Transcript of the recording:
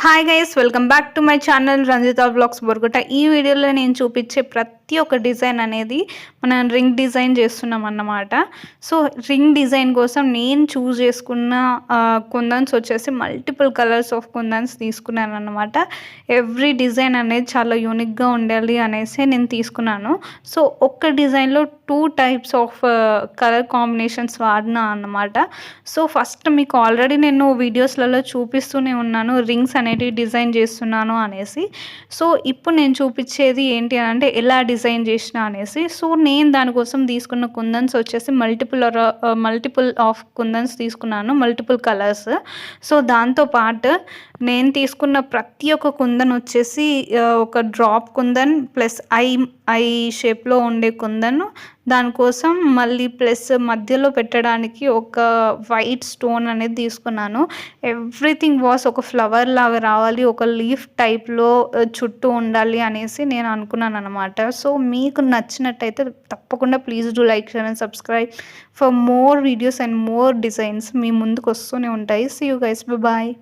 Hi guys, welcome back to my channel Ranjitha vlogs Borguta. ఈ వీడియోలో నేను చూపించే ప్రతి ఒక్క డిజైన్ అనేది మనం రింగ్ డిజైన్ చేస్తున్నాం అన్నమాట. సో రింగ్ డిజైన్ కోసం నేను చూస్ చేసుకున్న కుందన్స్ వచ్చేసి మల్టిపుల్ కలర్స్ ఆఫ్ కుందన్స్ తీసుకున్నాను అన్నమాట. ఎవ్రీ డిజైన్ అనేది చాలా యూనిక్గా ఉండాలి అనేసి నేను తీసుకున్నాను. సో ఒక్క డిజైన్లో 2 టైప్స్ ఆఫ్ కలర్ కాంబినేషన్స్ వాడినా అన్నమాట. సో ఫస్ట్ మీకు ఆల్రెడీ నేను వీడియోస్లలో చూపిస్తూనే ఉన్నాను రింగ్స్ అనేటివి డిజైన్ చేస్తున్నాను అనేసి. సో ఇప్పుడు నేను చూపించేది ఏంటి అంటే ఎలా డిజైన్ చేసిన అనేసి. సో నేను దానికోసం తీసుకున్న కుందన్స్ వచ్చేసి మల్టిపుల్ ఆఫ్ కుందన్స్ తీసుకున్నాను, మల్టిపుల్ కలర్స్. సో దాంతోపాటు నేను తీసుకున్న ప్రతి ఒక్క కుందన్ వచ్చేసి ఒక డ్రాప్ కుందన్ ప్లస్ ఐ షేప్లో ఉండే కుందన్, దానికోసం మళ్ళీ ప్లస్ మధ్యలో పెట్టడానికి ఒక వైట్ స్టోన్ అనేది తీసుకున్నాను. ఎవ్రీథింగ్ వాస్ ఒక ఫ్లవర్ లాగా రావాలి, ఒక లీఫ్ టైప్లో చుట్టూ ఉండాలి అనేసి నేను అనుకున్నాను అనమాట. సో మీకు నచ్చినట్టయితే తప్పకుండా please do like, share and subscribe for more videos and more designs మీ ముందుకు వస్తూనే ఉంటాయి. See you guys, bye.